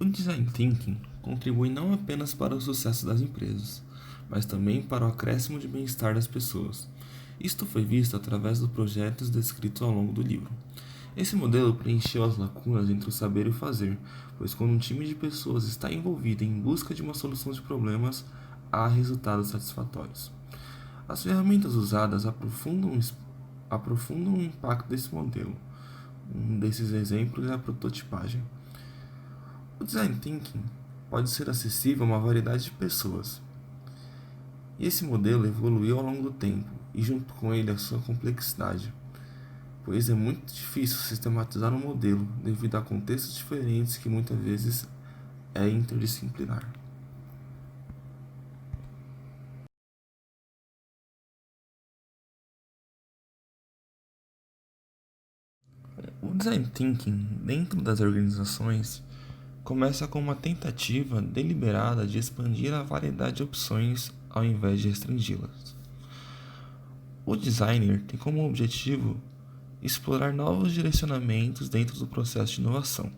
O design thinking contribui não apenas para o sucesso das empresas, mas também para o acréscimo de bem-estar das pessoas. Isto foi visto através dos projetos descritos ao longo do livro. Esse modelo preencheu as lacunas entre o saber e o fazer, pois quando um time de pessoas está envolvido em busca de uma solução de problemas, há resultados satisfatórios. As ferramentas usadas aprofundam o impacto desse modelo. Um desses exemplos é a prototipagem. O design thinking pode ser acessível a uma variedade de pessoas, e esse modelo evoluiu ao longo do tempo, e junto com ele a sua complexidade, pois é muito difícil sistematizar um modelo devido a contextos diferentes que muitas vezes é interdisciplinar. O design thinking dentro das organizações começa com uma tentativa deliberada de expandir a variedade de opções ao invés de restringi-las. O designer tem como objetivo explorar novos direcionamentos dentro do processo de inovação.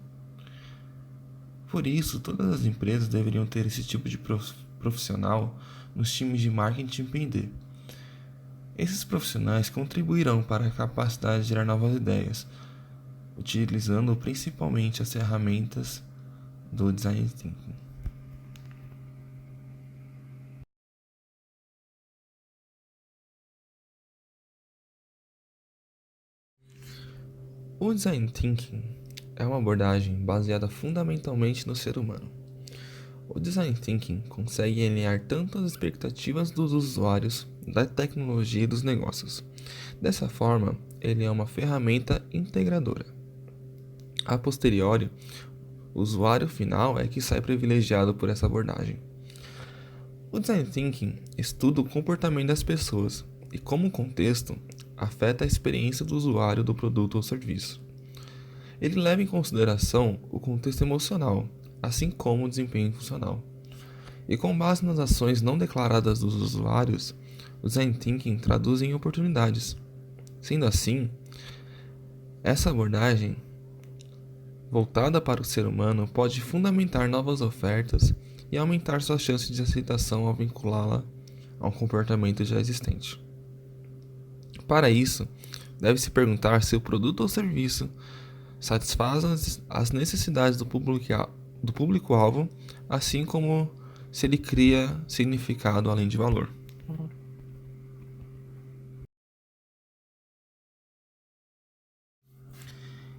Por isso, todas as empresas deveriam ter esse tipo de profissional nos times de marketing e P&D. Esses profissionais contribuirão para a capacidade de gerar novas ideias, utilizando principalmente as ferramentas do design thinking. O design thinking é uma abordagem baseada fundamentalmente no ser humano. O design thinking consegue alinhar tanto as expectativas dos usuários, da tecnologia e dos negócios. Dessa forma, ele é uma ferramenta integradora. A posteriori, o usuário final é que sai privilegiado por essa abordagem. O design thinking estuda o comportamento das pessoas e, como contexto, afeta a experiência do usuário do produto ou serviço. Ele leva em consideração o contexto emocional, assim como o desempenho funcional. E com base nas ações não declaradas dos usuários, o design thinking traduz em oportunidades. Sendo assim, essa abordagem voltada para o ser humano pode fundamentar novas ofertas e aumentar suas chances de aceitação ao vinculá-la a um comportamento já existente. Para isso, deve-se perguntar se o produto ou serviço satisfaz as necessidades do público-alvo, assim como se ele cria significado além de valor.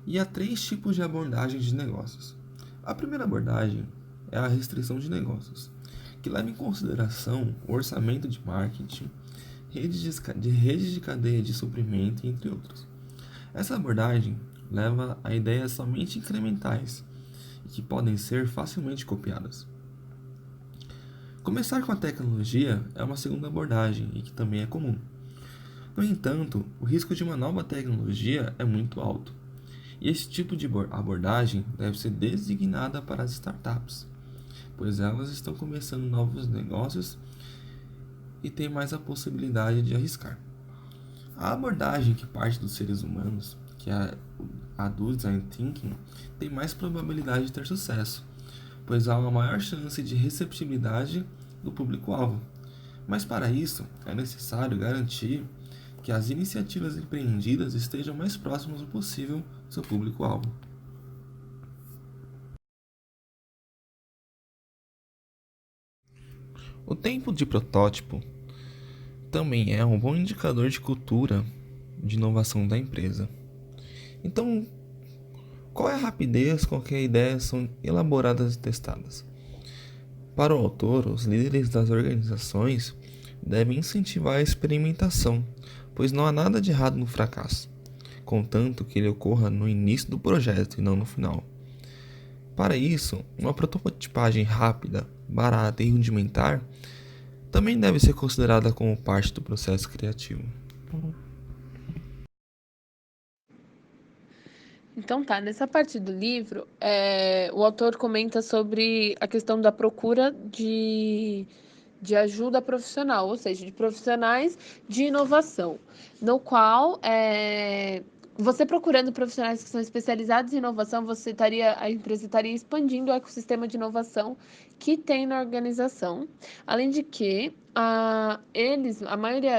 E há três tipos de abordagens de negócios. A primeira abordagem é a restrição de negócios, que leva em consideração o orçamento de marketing, redes de cadeia de suprimento, entre outros. Essa abordagem leva a ideias somente incrementais e que podem ser facilmente copiadas. Começar com a tecnologia é uma segunda abordagem e que também é comum. No entanto, o risco de uma nova tecnologia é muito alto, e esse tipo de abordagem deve ser designada para as startups, pois elas estão começando novos negócios e têm mais a possibilidade de arriscar. A abordagem que parte dos seres humanos, que é a do design thinking, tem mais probabilidade de ter sucesso, pois há uma maior chance de receptibilidade do público-alvo. Mas para isso, é necessário garantir que as iniciativas empreendidas estejam mais próximas do possível do seu público-alvo. O tempo de protótipo também é um bom indicador de cultura de inovação da empresa. Então, qual é a rapidez com que as ideias são elaboradas e testadas? Para o autor, os líderes das organizações devem incentivar a experimentação, pois não há nada de errado no fracasso, contanto que ele ocorra no início do projeto e não no final. Para isso, uma prototipagem rápida, barata e rudimentar também deve ser considerada como parte do processo criativo. Então tá, nessa parte do livro, o autor comenta sobre a questão da procura de ajuda profissional, ou seja, de profissionais de inovação, no qual você procurando profissionais que são especializados em inovação, a empresa estaria expandindo o ecossistema de inovação que tem na organização. Além de que a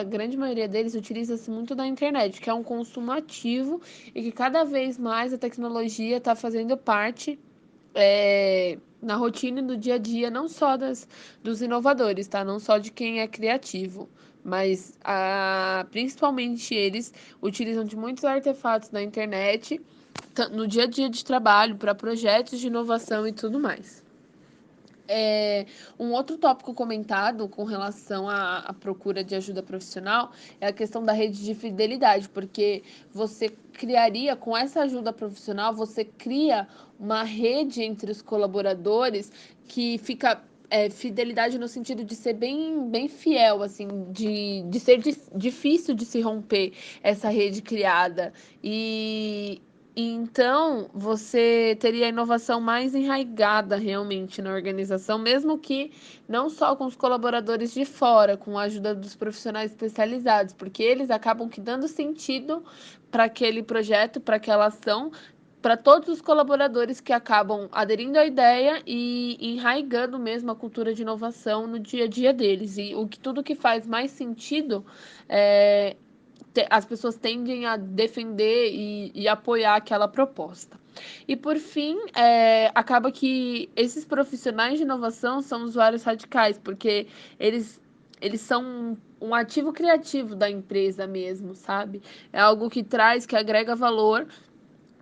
grande maioria deles utiliza-se muito da internet, que é um consumo ativo e que cada vez mais a tecnologia está fazendo parte na rotina e do dia a dia, não só dos inovadores, tá? Não só de quem é criativo, mas principalmente eles utilizam de muitos artefatos da internet no dia a dia de trabalho, para projetos de inovação e tudo mais. Um outro tópico comentado com relação à procura de ajuda profissional é a questão da rede de fidelidade, porque você criaria, com essa ajuda profissional, você cria uma rede entre os colaboradores que fica fidelidade no sentido de ser bem fiel, assim, de ser difícil de se romper essa rede criada. Então, você teria a inovação mais enraizada realmente na organização, mesmo que não só com os colaboradores de fora, com a ajuda dos profissionais especializados, porque eles acabam que dando sentido para aquele projeto, para aquela ação, para todos os colaboradores que acabam aderindo à ideia e enraizando mesmo a cultura de inovação no dia a dia deles. E tudo que faz mais sentido é, as pessoas tendem a defender e apoiar aquela proposta. E por fim, acaba que esses profissionais de inovação são usuários radicais, porque eles são um ativo criativo da empresa mesmo, sabe? É algo que traz, que agrega valor,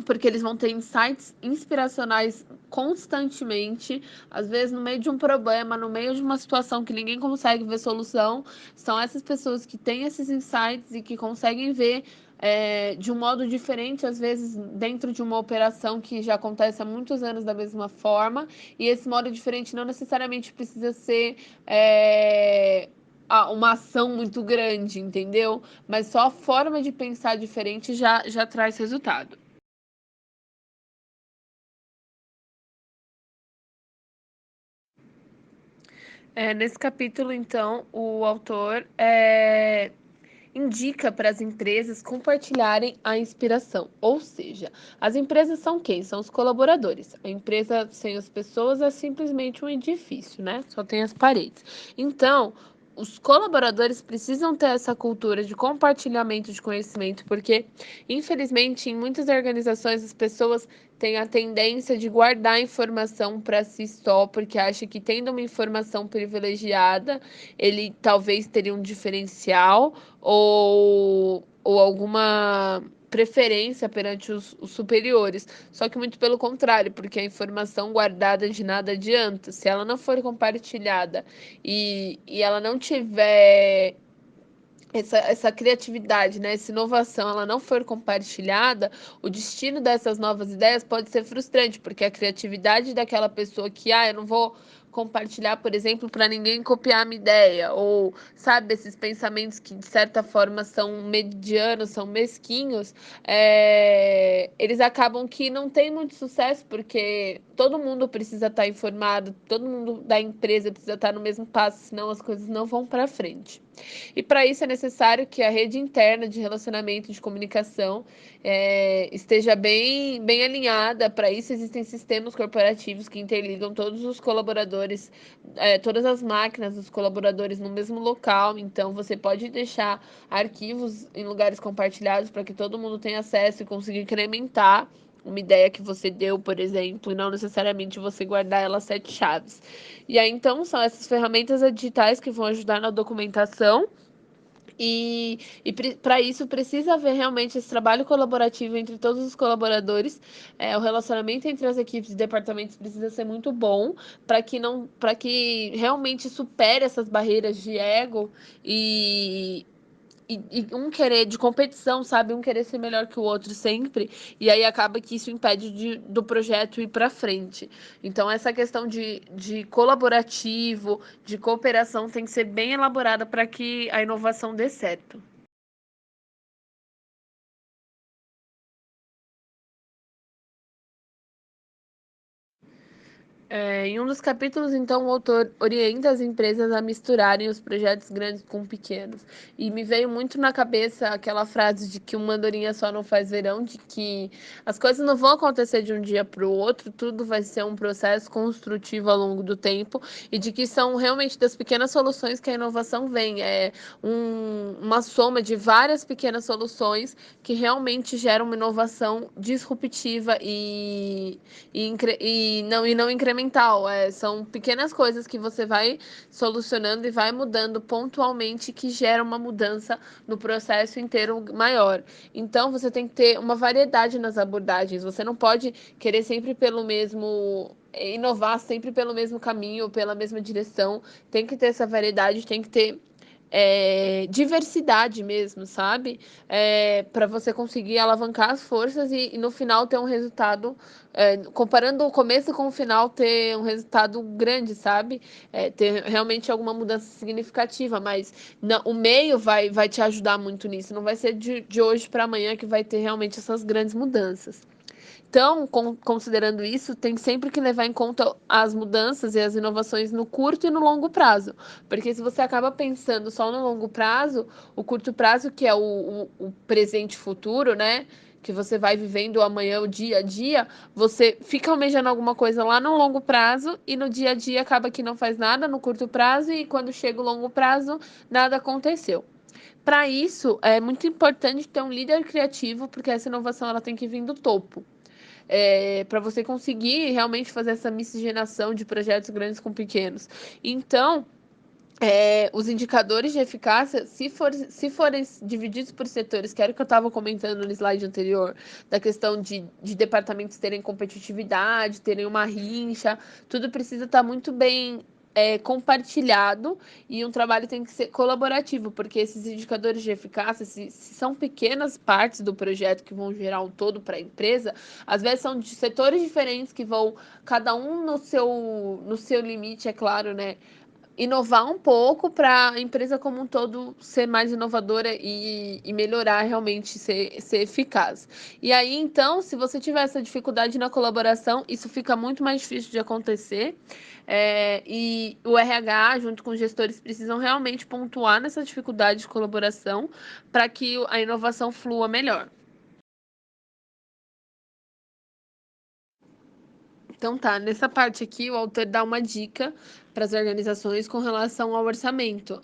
porque eles vão ter insights inspiracionais constantemente, às vezes no meio de um problema, no meio de uma situação que ninguém consegue ver solução, são essas pessoas que têm esses insights e que conseguem ver de um modo diferente, às vezes dentro de uma operação que já acontece há muitos anos da mesma forma, e esse modo diferente não necessariamente precisa ser uma ação muito grande, entendeu? Mas só a forma de pensar diferente já traz resultado. Nesse capítulo, então, o autor indica para as empresas compartilharem a inspiração. Ou seja, as empresas são quem? São os colaboradores. A empresa sem as pessoas é simplesmente um edifício, né? Só tem as paredes. Então, os colaboradores precisam ter essa cultura de compartilhamento de conhecimento, porque, infelizmente, em muitas organizações, as pessoas têm a tendência de guardar informação para si só, porque acha que tendo uma informação privilegiada, ele talvez teria um diferencial ou alguma preferência perante os superiores. Só que muito pelo contrário, porque a informação guardada de nada adianta. Se ela não for compartilhada e ela não tiver essa criatividade, né, essa inovação, ela não for compartilhada, o destino dessas novas ideias pode ser frustrante, porque a criatividade daquela pessoa que, eu não vou compartilhar, por exemplo, para ninguém copiar a minha ideia, ou, sabe, esses pensamentos que, de certa forma, são medianos, são mesquinhos, eles acabam que não têm muito sucesso, porque todo mundo precisa estar informado, todo mundo da empresa precisa estar no mesmo passo, senão as coisas não vão para frente. E para isso é necessário que a rede interna de relacionamento e de comunicação esteja bem alinhada. Para isso existem sistemas corporativos que interligam todos os colaboradores, todas as máquinas dos colaboradores no mesmo local. Então você pode deixar arquivos em lugares compartilhados para que todo mundo tenha acesso e consiga incrementar uma ideia que você deu, por exemplo, e não necessariamente você guardar ela 7 chaves. E aí, então, são essas ferramentas digitais que vão ajudar na documentação. E para isso precisa haver realmente esse trabalho colaborativo entre todos os colaboradores. O relacionamento entre as equipes e departamentos precisa ser muito bom para que realmente supere essas barreiras de ego e, e um querer de competição, sabe? Um querer ser melhor que o outro sempre. E aí acaba que isso impede do projeto ir para frente. Então, essa questão de colaborativo, de cooperação, tem que ser bem elaborada para que a inovação dê certo. Em um dos capítulos, então, o autor orienta as empresas a misturarem os projetos grandes com pequenos. E me veio muito na cabeça aquela frase de que uma andorinha só não faz verão, de que as coisas não vão acontecer de um dia para o outro, tudo vai ser um processo construtivo ao longo do tempo, e de que são realmente das pequenas soluções que a inovação vem. Uma soma de várias pequenas soluções que realmente geram uma inovação disruptiva e não incremental. São pequenas coisas que você vai solucionando e vai mudando pontualmente que geram uma mudança no processo inteiro maior. Então você tem que ter uma variedade nas abordagens. Você não pode querer sempre pelo mesmo inovar sempre pelo mesmo caminho, pela mesma direção. Tem que ter essa variedade, tem que ter diversidade mesmo, sabe? Para você conseguir alavancar as forças e no final ter um resultado, comparando o começo com o final, ter um resultado grande, sabe? Ter realmente alguma mudança significativa, mas não, o meio vai te ajudar muito nisso. Não vai ser de hoje para amanhã que vai ter realmente essas grandes mudanças. Então, considerando isso, tem sempre que levar em conta as mudanças e as inovações no curto e no longo prazo. Porque se você acaba pensando só no longo prazo, o curto prazo, que é o presente e futuro, né? Que você vai vivendo amanhã, o dia a dia, você fica almejando alguma coisa lá no longo prazo e no dia a dia acaba que não faz nada no curto prazo e quando chega o longo prazo, nada aconteceu. Para isso, é muito importante ter um líder criativo, porque essa inovação ela tem que vir do topo. Para você conseguir realmente fazer essa miscigenação de projetos grandes com pequenos. Então, os indicadores de eficácia, se forem divididos por setores, que era o que eu estava comentando no slide anterior, da questão de departamentos terem competitividade, terem uma rincha, tudo precisa estar muito bem compartilhado e um trabalho tem que ser colaborativo, porque esses indicadores de eficácia, se são pequenas partes do projeto que vão gerar um todo para a empresa, às vezes são de setores diferentes que vão, cada um no seu limite, é claro, né? Inovar um pouco para a empresa como um todo ser mais inovadora e melhorar realmente, ser eficaz. E aí, então, se você tiver essa dificuldade na colaboração, isso fica muito mais difícil de acontecer. E o RH, junto com os gestores, precisam realmente pontuar nessa dificuldade de colaboração para que a inovação flua melhor. Então tá, nessa parte aqui o autor dá uma dica para as organizações com relação ao orçamento.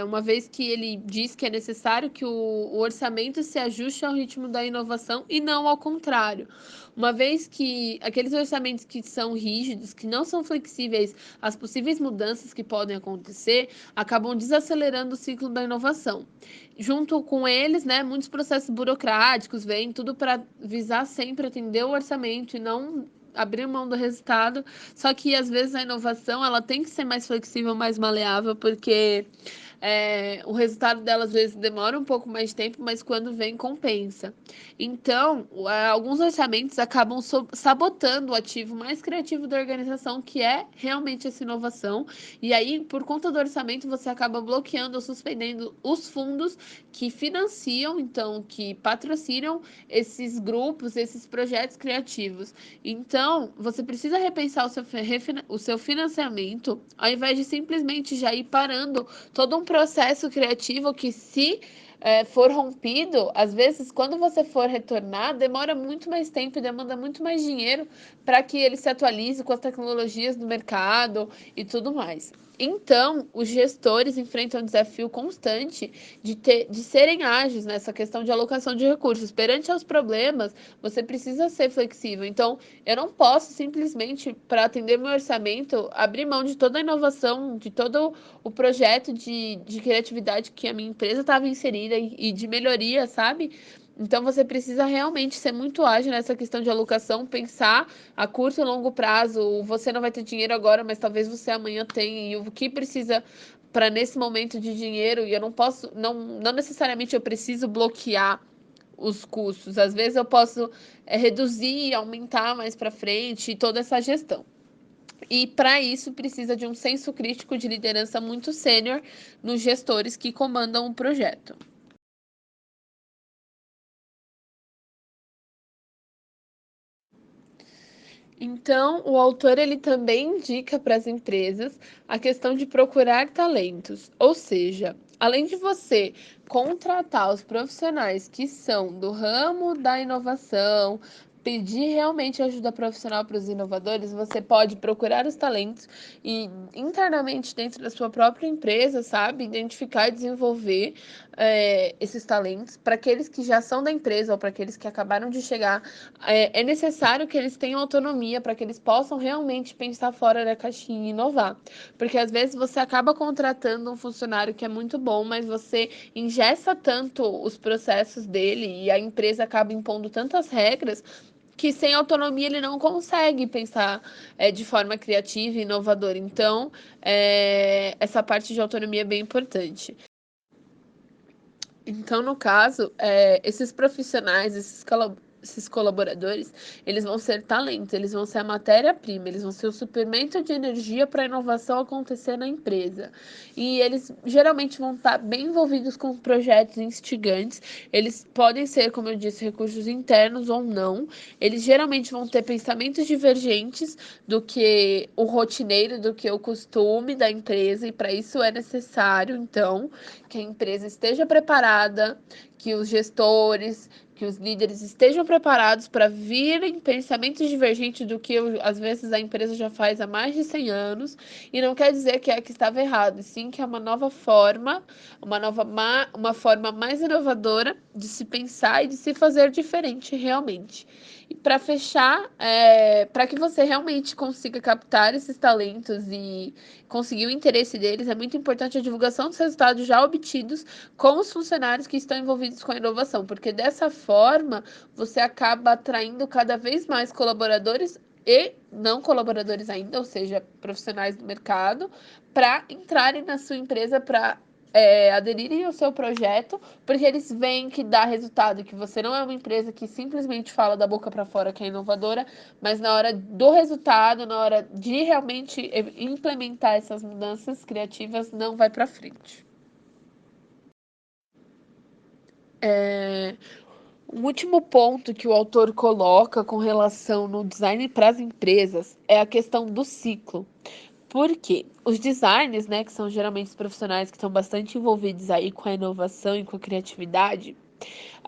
Uma vez que ele diz que é necessário que o orçamento se ajuste ao ritmo da inovação e não ao contrário. Uma vez que aqueles orçamentos que são rígidos, que não são flexíveis às possíveis mudanças que podem acontecer, acabam desacelerando o ciclo da inovação. Junto com eles, né, muitos processos burocráticos vêm, tudo para visar sempre atender o orçamento e não abrir mão do resultado. Só que às vezes a inovação ela tem que ser mais flexível, mais maleável, porque o resultado dela às vezes demora um pouco mais de tempo, mas quando vem compensa. Então, alguns orçamentos acabam sabotando o ativo mais criativo da organização, que é realmente essa inovação. E aí, por conta do orçamento, você acaba bloqueando ou suspendendo os fundos que financiam, então, que patrocinam esses grupos, esses projetos criativos. Então, você precisa repensar o seu financiamento, ao invés de simplesmente já ir parando todo um processo criativo que, se for rompido, às vezes, quando você for retornar, demora muito mais tempo e demanda muito mais dinheiro para que ele se atualize com as tecnologias do mercado e tudo mais. Então, os gestores enfrentam um desafio constante de serem ágeis nessa questão de alocação de recursos. Perante aos problemas, você precisa ser flexível. Então, eu não posso simplesmente, para atender meu orçamento, abrir mão de toda a inovação, de todo o projeto de criatividade que a minha empresa estava inserida e de melhoria, sabe? Então você precisa realmente ser muito ágil nessa questão de alocação, pensar a curto e longo prazo. Você não vai ter dinheiro agora, mas talvez você amanhã tenha. E o que precisa para nesse momento de dinheiro, e eu não posso, não necessariamente eu preciso bloquear os custos. Às vezes eu posso reduzir, aumentar mais para frente, toda essa gestão. E para isso precisa de um senso crítico de liderança muito sênior nos gestores que comandam o projeto. Então, o autor ele também indica para as empresas a questão de procurar talentos, ou seja, além de você contratar os profissionais que são do ramo da inovação, pedir realmente ajuda profissional para os inovadores, você pode procurar os talentos e internamente dentro da sua própria empresa, sabe, identificar e desenvolver esses talentos para aqueles que já são da empresa ou para aqueles que acabaram de chegar. É necessário que eles tenham autonomia para que eles possam realmente pensar fora da caixinha e inovar. Porque às vezes você acaba contratando um funcionário que é muito bom, mas você engessa tanto os processos dele e a empresa acaba impondo tantas regras que sem autonomia ele não consegue pensar de forma criativa e inovadora. Então, essa parte de autonomia é bem importante. Então, no caso, esses profissionais, esses colaboradores, eles vão ser talentos, eles vão ser a matéria-prima, eles vão ser o suprimento de energia para a inovação acontecer na empresa. E eles geralmente vão estar bem envolvidos com projetos instigantes, eles podem ser, como eu disse, recursos internos ou não, eles geralmente vão ter pensamentos divergentes do que o rotineiro, do que o costume da empresa, e para isso é necessário, então, que a empresa esteja preparada, que os gestores, que os líderes estejam preparados para virem pensamentos divergentes do que às vezes a empresa já faz há mais de 100 anos, e não quer dizer que é que estava errado, sim que é uma nova forma, uma forma mais inovadora de se pensar e de se fazer diferente realmente. E para fechar, para que você realmente consiga captar esses talentos e conseguir o interesse deles, é muito importante a divulgação dos resultados já obtidos com os funcionários que estão envolvidos com a inovação, porque dessa forma você acaba atraindo cada vez mais colaboradores e não colaboradores ainda, ou seja, profissionais do mercado, para entrarem na sua empresa, para aderirem ao seu projeto, porque eles veem que dá resultado, que você não é uma empresa que simplesmente fala da boca para fora que é inovadora, mas na hora do resultado, na hora de realmente implementar essas mudanças criativas, não vai para frente. Um último ponto que o autor coloca com relação no design para as empresas é a questão do ciclo. Porque os designers, né, que são geralmente os profissionais que estão bastante envolvidos aí com a inovação e com a criatividade,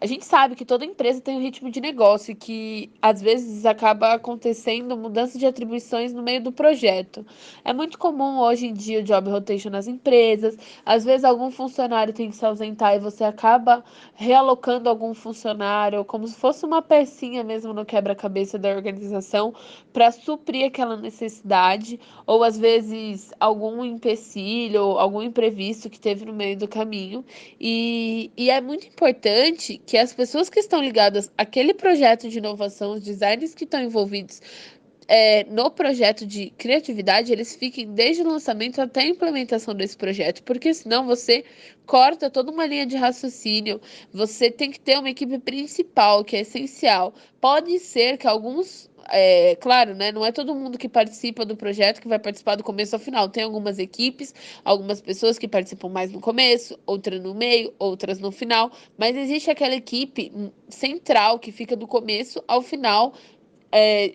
a gente sabe que toda empresa tem um ritmo de negócio e que às vezes acaba acontecendo mudança de atribuições no meio do projeto. É muito comum hoje em dia o job rotation nas empresas. Às vezes algum funcionário tem que se ausentar e você acaba realocando algum funcionário, como se fosse uma pecinha mesmo no quebra-cabeça da organização, para suprir aquela necessidade, ou às vezes algum empecilho, algum imprevisto que teve no meio do caminho. E é muito importante que as pessoas que estão ligadas àquele projeto de inovação, os designers que estão envolvidos no projeto de criatividade, eles fiquem desde o lançamento até a implementação desse projeto, porque senão você corta toda uma linha de raciocínio. Você tem que ter uma equipe principal, que é essencial. Pode ser que alguns. Claro, né? Não é todo mundo que participa do projeto que vai participar do começo ao final. Tem algumas equipes, algumas pessoas que participam mais no começo, outras no meio, outras no final. Mas existe aquela equipe central que fica do começo ao final,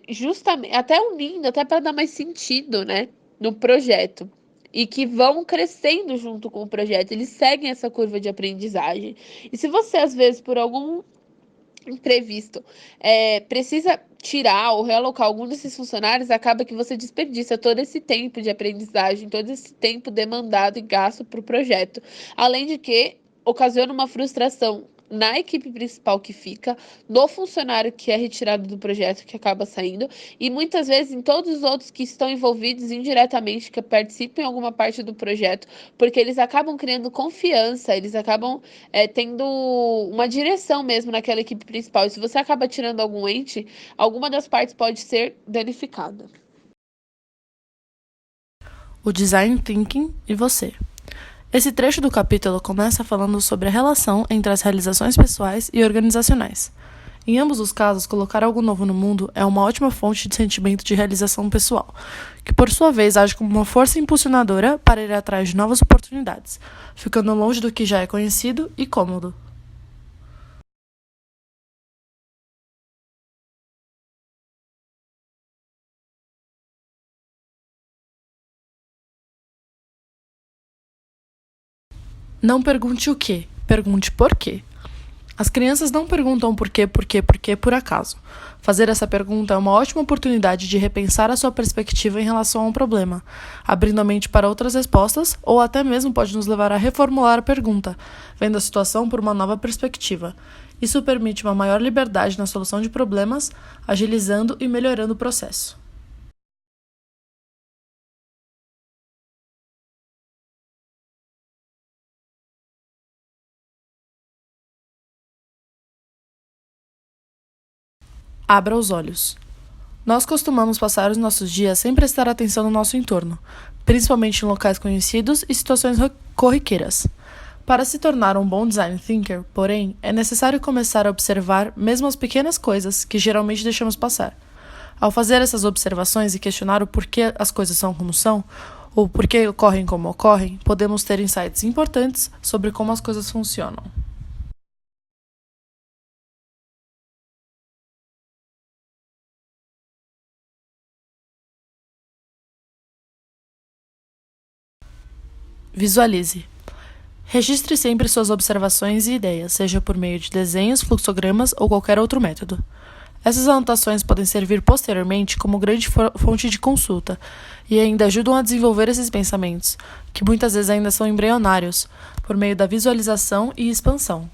justamente, até unindo, até para dar mais sentido, né, no projeto. E que vão crescendo junto com o projeto, eles seguem essa curva de aprendizagem. E se você, às vezes, por algum imprevisto, precisa tirar ou realocar algum desses funcionários, acaba que você desperdiça todo esse tempo de aprendizagem, todo esse tempo demandado e gasto para o projeto. Além de que ocasiona uma frustração na equipe principal que fica, no funcionário que é retirado do projeto, que acaba saindo, e muitas vezes em todos os outros que estão envolvidos indiretamente, que participam em alguma parte do projeto, porque eles acabam criando confiança, eles acabam tendo uma direção mesmo naquela equipe principal. E se você acaba tirando algum ente, alguma das partes pode ser danificada. O design thinking e você. Esse trecho do capítulo começa falando sobre a relação entre as realizações pessoais e organizacionais. Em ambos os casos, colocar algo novo no mundo é uma ótima fonte de sentimento de realização pessoal, que por sua vez age como uma força impulsionadora para ir atrás de novas oportunidades, ficando longe do que já é conhecido e cômodo. Não pergunte o quê, pergunte por quê. As crianças não perguntam por quê por acaso. Fazer essa pergunta é uma ótima oportunidade de repensar a sua perspectiva em relação a um problema, abrindo a mente para outras respostas ou até mesmo pode nos levar a reformular a pergunta, vendo a situação por uma nova perspectiva. Isso permite uma maior liberdade na solução de problemas, agilizando e melhorando o processo. Abra os olhos. Nós costumamos passar os nossos dias sem prestar atenção no nosso entorno, principalmente em locais conhecidos e situações corriqueiras. Para se tornar um bom design thinker, porém, é necessário começar a observar mesmo as pequenas coisas que geralmente deixamos passar. Ao fazer essas observações e questionar o porquê as coisas são como são, ou porquê ocorrem como ocorrem, podemos ter insights importantes sobre como as coisas funcionam. Visualize. Registre sempre suas observações e ideias, seja por meio de desenhos, fluxogramas ou qualquer outro método. Essas anotações podem servir posteriormente como grande fonte de consulta e ainda ajudam a desenvolver esses pensamentos, que muitas vezes ainda são embrionários, por meio da visualização e expansão.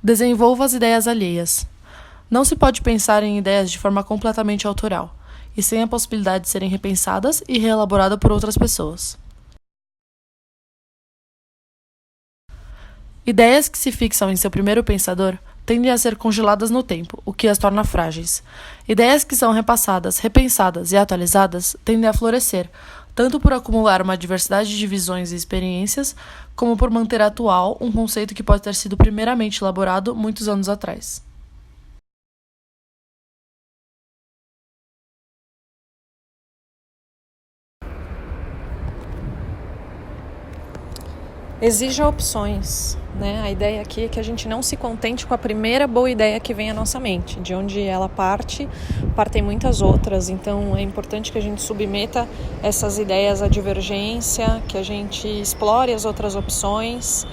Desenvolva as ideias alheias. Não se pode pensar em ideias de forma completamente autoral, e sem a possibilidade de serem repensadas e reelaboradas por outras pessoas. Ideias que se fixam em seu primeiro pensador tendem a ser congeladas no tempo, o que as torna frágeis. Ideias que são repassadas, repensadas e atualizadas tendem a florescer, tanto por acumular uma diversidade de visões e experiências, como por manter atual um conceito que pode ter sido primeiramente elaborado muitos anos atrás. Exija opções, né? A ideia aqui é que a gente não se contente com a primeira boa ideia que vem à nossa mente. De onde ela partem muitas outras. Então é importante que a gente submeta essas ideias à divergência, que a gente explore as outras opções,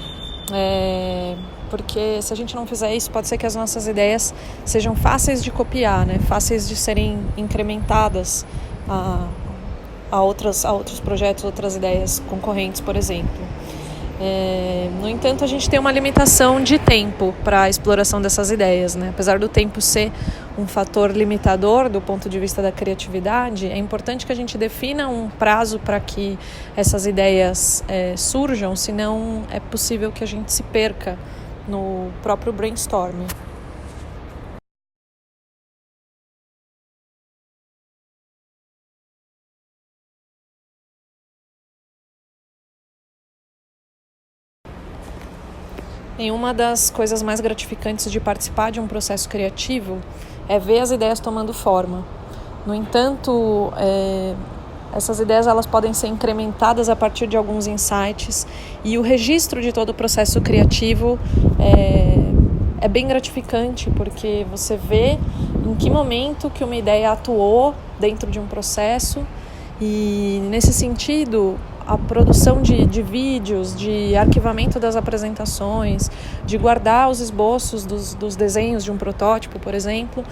porque se a gente não fizer isso, pode ser que as nossas ideias sejam fáceis de copiar, né? Fáceis de serem incrementadas a outros projetos, outras ideias concorrentes, por exemplo. No entanto, a gente tem uma limitação de tempo para a exploração dessas ideias, né? Apesar do tempo ser um fator limitador do ponto de vista da criatividade, é importante que a gente defina um prazo para que essas ideias surjam, senão é possível que a gente se perca no próprio brainstorming. E uma das coisas mais gratificantes de participar de um processo criativo é ver as ideias tomando forma. No entanto, essas ideias elas podem ser incrementadas a partir de alguns insights e o registro de todo o processo criativo é bem gratificante, porque você vê em que momento que uma ideia atuou dentro de um processo e, nesse sentido, a produção de vídeos, de arquivamento das apresentações, de guardar os esboços dos desenhos de um protótipo, por exemplo,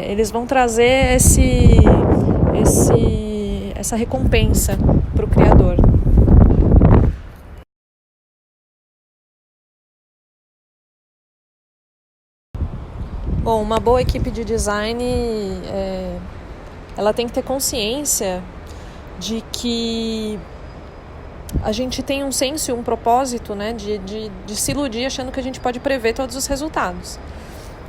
eles vão trazer essa recompensa para o criador. Bom, uma boa equipe de design, ela tem que ter consciência de que a gente tem um senso e um propósito, né, de se iludir achando que a gente pode prever todos os resultados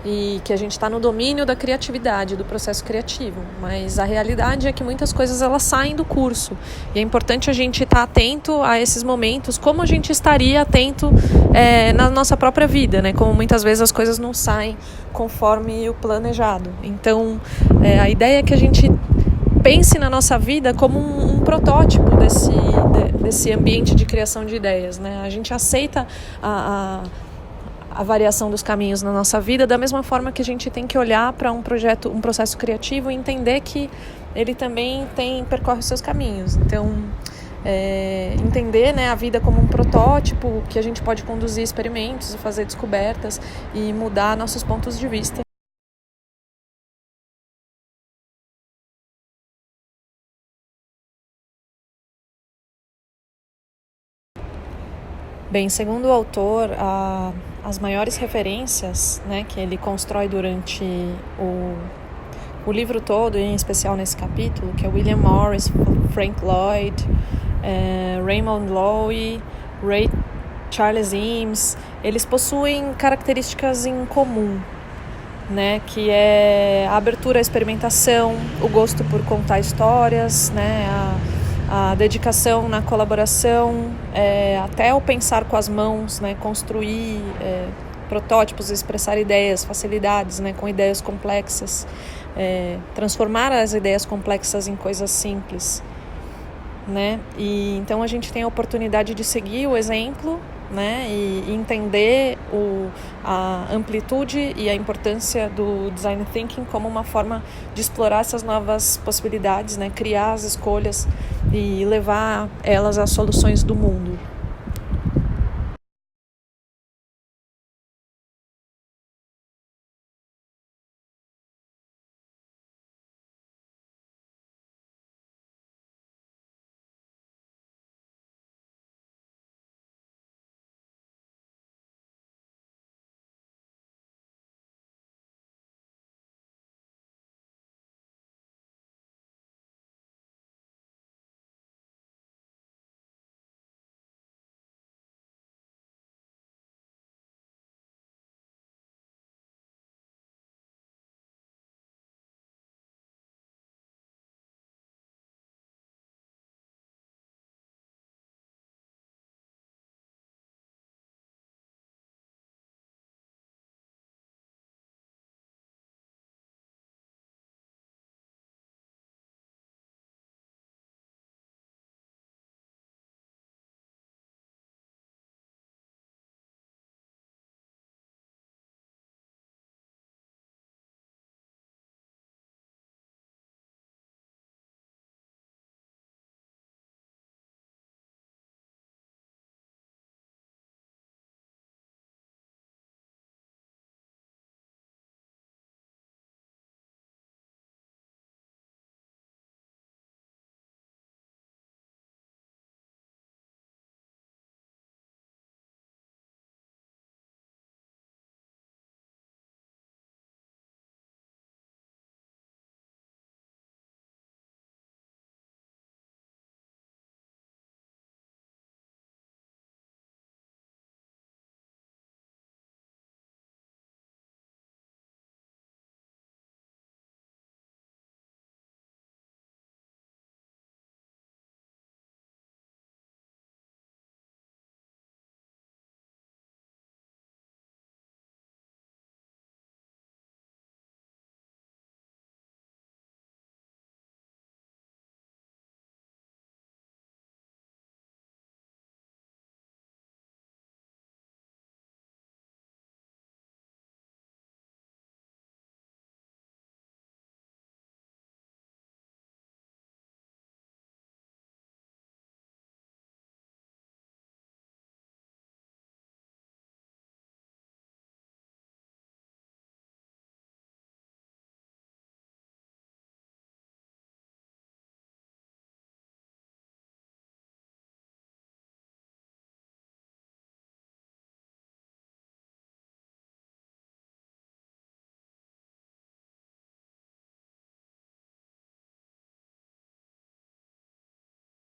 e que a gente está no domínio da criatividade, do processo criativo, mas a realidade é que muitas coisas elas saem do curso e é importante a gente estar atento a esses momentos, como a gente estaria atento na nossa própria vida, né, como muitas vezes as coisas não saem conforme o planejado. Então a ideia é que a gente pense na nossa vida como um protótipo desse ambiente de criação de ideias, né? A gente aceita a variação dos caminhos na nossa vida, da mesma forma que a gente tem que olhar para um processo criativo e entender que ele também percorre os seus caminhos. Então, entender, né, a vida como um protótipo que a gente pode conduzir experimentos, fazer descobertas e mudar nossos pontos de vista. Bem, segundo o autor, as maiores referências, né, que ele constrói durante o livro todo, em especial nesse capítulo, que é William Morris, Frank Lloyd, Raymond Loewy, Ray Charles Eames, eles possuem características em comum, né, que é a abertura à experimentação, o gosto por contar histórias, né, a dedicação na colaboração, até o pensar com as mãos, né, construir protótipos, expressar ideias, facilidades, né, com ideias complexas, transformar as ideias complexas em coisas simples, né? E então a gente tem a oportunidade de seguir o exemplo, né, e entender a amplitude e a importância do design thinking como uma forma de explorar essas novas possibilidades, né, criar as escolhas e levar elas às soluções do mundo.